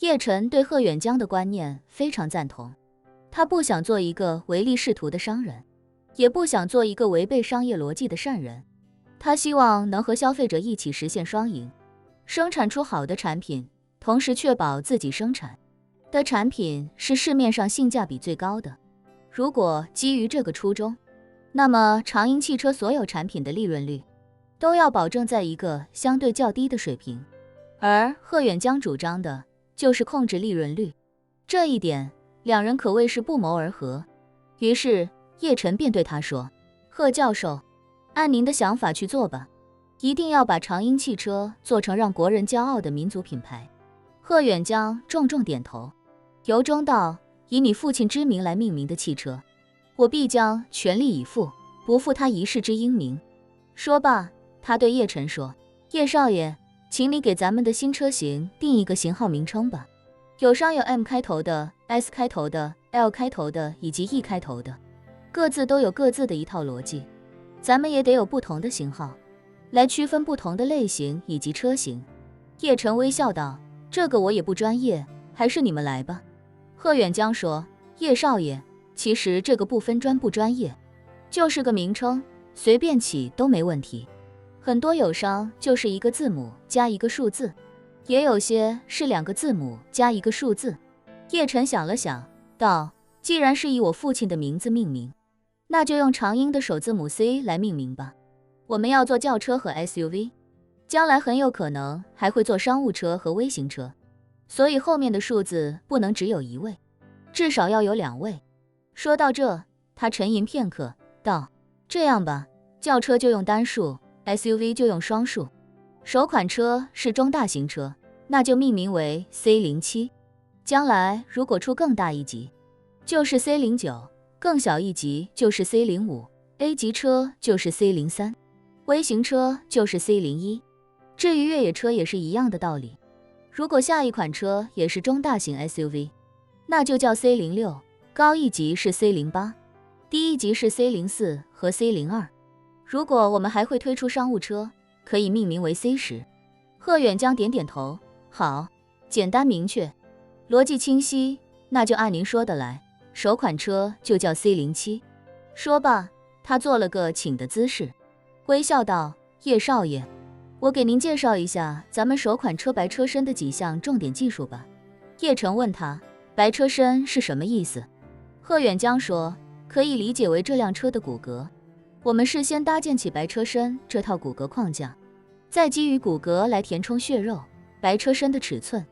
叶晨对贺远江的观念非常赞同，他不想做一个唯利是图的商人，也不想做一个违背商业逻辑的善人。他希望能和消费者一起实现双赢，生产出好的产品，同时确保自己生产的产品是市面上性价比最高的。如果基于这个初衷，那么长鹰汽车所有产品的利润率都要保证在一个相对较低的水平，而贺远江主张的就是控制利润率，这一点两人可谓是不谋而合。于是叶晨便对他说，贺教授，按您的想法去做吧，一定要把长鹰汽车做成让国人骄傲的民族品牌。贺远江重重点头，由衷道，以你父亲之名来命名的汽车，我必将全力以赴，不负他一世之英名。说罢，他对叶晨说，叶少爷，请你给咱们的新车型定一个型号名称吧，有商有 M 开头的、S 开头的、L 开头的以及 E 开头的，各自都有各自的一套逻辑，咱们也得有不同的型号，来区分不同的类型以及车型。叶晨微笑道，这个我也不专业，还是你们来吧。贺远江说，叶少爷，其实这个不分专不专业，就是个名称，随便起都没问题。很多友商就是一个字母加一个数字，也有些是2个字母加一个数字。叶晨想了想，道，既然是以我父亲的名字命名，那就用长鹰的首字母 C 来命名吧。我们要做轿车和 SUV， 将来很有可能还会做商务车和微型车，所以后面的数字不能只有1位，至少要有2位。说到这，他沉吟片刻，道，这样吧，轿车就用单数， SUV 就用双数，首款车是中大型车，那就命名为 C07， 将来如果出更大一级，就是 C09， 更小一级就是 C05， A 级车就是 C03， 微型车就是 C01。 至于越野车也是一样的道理，如果下一款车也是中大型 SUV， 那就叫 C06， 高一级是 C08， 低一级是 C04 和 C02。 如果我们还会推出商务车，可以命名为 C10。 贺远江点点头，好，简单明确，逻辑清晰，那就按您说的来，首款车就叫 C07。 说罢，他做了个请的姿势，微笑道，叶少爷，我给您介绍一下咱们首款车白车身的几项重点技术吧。叶晨问他，白车身是什么意思？贺远江说，可以理解为这辆车的骨骼，我们事先搭建起白车身这套骨骼框架，再基于骨骼来填充血肉。白车身的尺寸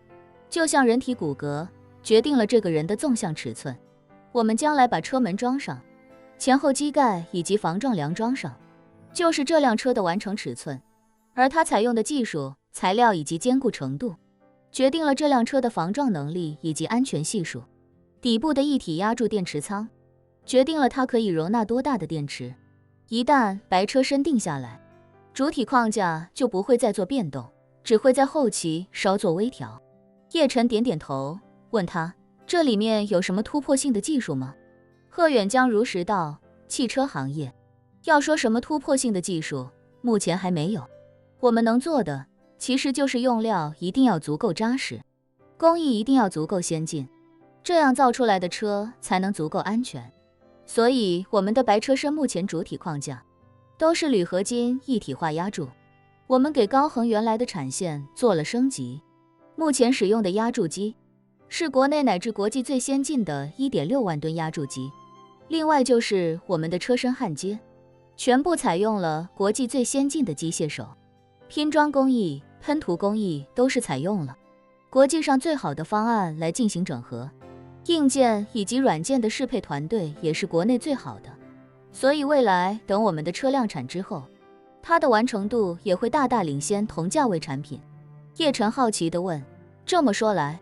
就像人体骨骼，决定了这个人的纵向尺寸。我们将来把车门装上，前后机盖以及防撞梁装上，就是这辆车的完成尺寸。而它采用的技术、材料以及坚固程度，决定了这辆车的防撞能力以及安全系数。底部的一体压铸电池舱，决定了它可以容纳多大的电池。一旦白车身定下来，主体框架就不会再做变动，只会在后期稍作微调。叶晨点点头，问他，这里面有什么突破性的技术吗？贺远江如实道，汽车行业要说什么突破性的技术，目前还没有。我们能做的其实就是用料一定要足够扎实，工艺一定要足够先进，这样造出来的车才能足够安全。所以我们的白车身目前主体框架都是铝合金一体化压铸，我们给高恒原来的产线做了升级，目前使用的压铸机是国内乃至国际最先进的 1.6 万吨压铸机。另外就是我们的车身焊接，全部采用了国际最先进的机械手，拼装工艺、喷涂工艺都是采用了国际上最好的方案来进行整合，硬件以及软件的适配团队也是国内最好的。所以未来等我们的车量产之后，它的完成度也会大大领先同价位产品。叶晨好奇地问，这么说来，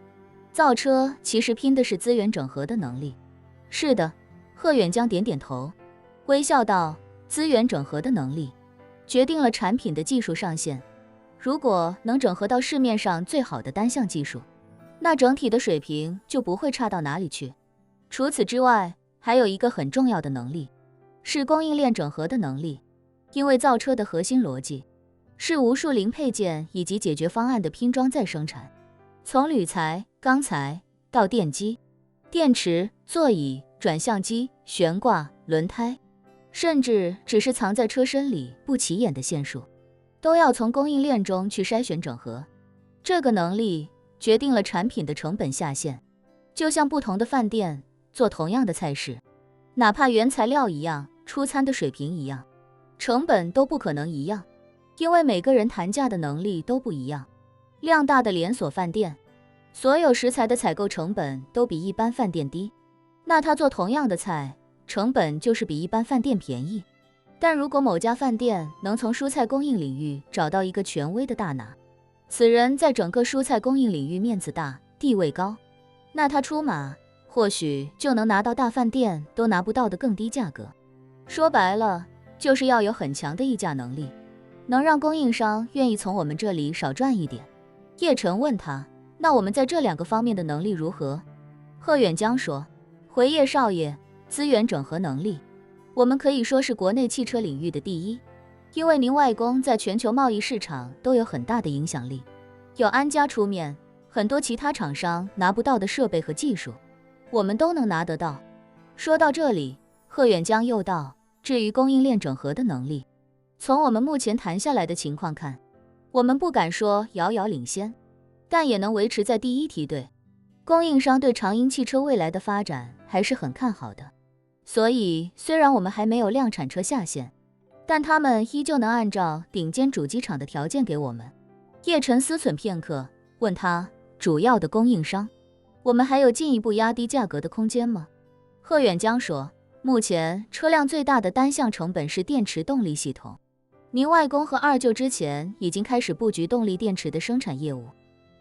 造车其实拼的是资源整合的能力？是的，贺远江点点头，微笑道，资源整合的能力决定了产品的技术上限。如果能整合到市面上最好的单项技术，那整体的水平就不会差到哪里去。除此之外，还有一个很重要的能力，是供应链整合的能力。因为造车的核心逻辑是无数零配件以及解决方案的拼装再生产，从铝材、钢材到电机、电池、座椅、转向机、悬挂、轮胎，甚至只是藏在车身里不起眼的线束，都要从供应链中去筛选整合。这个能力决定了产品的成本下限。就像不同的饭店做同样的菜式，哪怕原材料一样，出餐的水平一样，成本都不可能一样，因为每个人谈价的能力都不一样。量大的连锁饭店，所有食材的采购成本都比一般饭店低，那他做同样的菜，成本就是比一般饭店便宜。但如果某家饭店能从蔬菜供应领域找到一个权威的大拿，此人在整个蔬菜供应领域面子大，地位高，那他出马或许就能拿到大饭店都拿不到的更低价格。说白了，就是要有很强的议价能力，能让供应商愿意从我们这里少赚一点。叶晨问他，那我们在这2个方面的能力如何？贺远江说，回叶少爷，资源整合能力，我们可以说是国内汽车领域的第一，因为您外公在全球贸易市场都有很大的影响力，有安家出面，很多其他厂商拿不到的设备和技术，我们都能拿得到。说到这里，贺远江又道，至于供应链整合的能力，从我们目前谈下来的情况看，我们不敢说遥遥领先，但也能维持在第一梯队。供应商对长鹰汽车未来的发展还是很看好的，所以虽然我们还没有量产车下线，但他们依旧能按照顶尖主机厂的条件给我们。叶晨思忖片刻，问他，主要的供应商，我们还有进一步压低价格的空间吗？贺远江说，目前车辆最大的单项成本是电池动力系统，您外公和二舅之前已经开始布局动力电池的生产业务，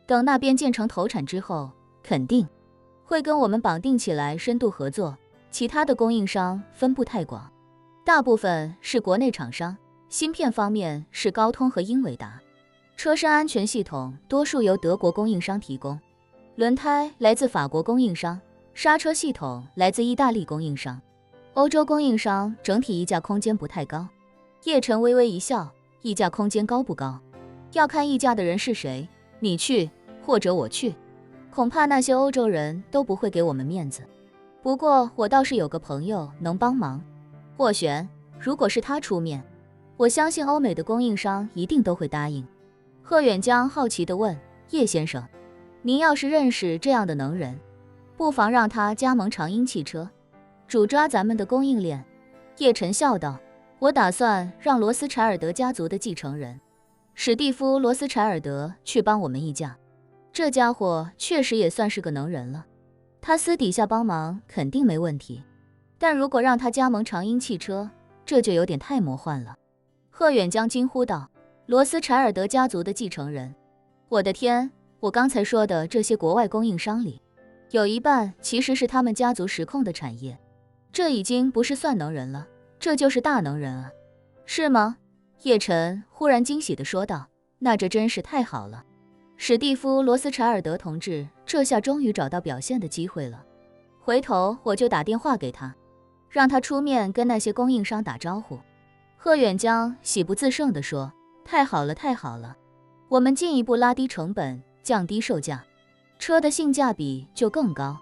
等那边建成投产之后，肯定会跟我们绑定起来深度合作。其他的供应商分布太广，大部分是国内厂商，芯片方面是高通和英伟达，车身安全系统多数由德国供应商提供，轮胎来自法国供应商，刹车系统来自意大利供应商，欧洲供应商整体议价空间不太高。叶晨微微一笑，议价空间高不高，要看议价的人是谁，你去或者我去，恐怕那些欧洲人都不会给我们面子。不过我倒是有个朋友能帮忙，斡旋，如果是他出面，我相信欧美的供应商一定都会答应。贺远江好奇地问，叶先生，您要是认识这样的能人，不妨让他加盟长鹰汽车，主抓咱们的供应链。叶晨笑道，我打算让罗斯柴尔德家族的继承人史蒂夫·罗斯柴尔德去帮我们议价，这家伙确实也算是个能人了，他私底下帮忙肯定没问题，但如果让他加盟长鹰汽车，这就有点太魔幻了。贺远江惊呼道，罗斯柴尔德家族的继承人，我的天，我刚才说的这些国外供应商里，有一半其实是他们家族实控的产业，这已经不是算能人了，这就是大能人啊。是吗？叶晨忽然惊喜地说道，那这真是太好了，史蒂夫·罗斯柴尔德同志这下终于找到表现的机会了，回头我就打电话给他，让他出面跟那些供应商打招呼。贺远江喜不自胜地说，太好了太好了，我们进一步拉低成本，降低售价，车的性价比就更高，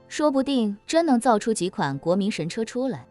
说不定真能造出几款国民神车出来。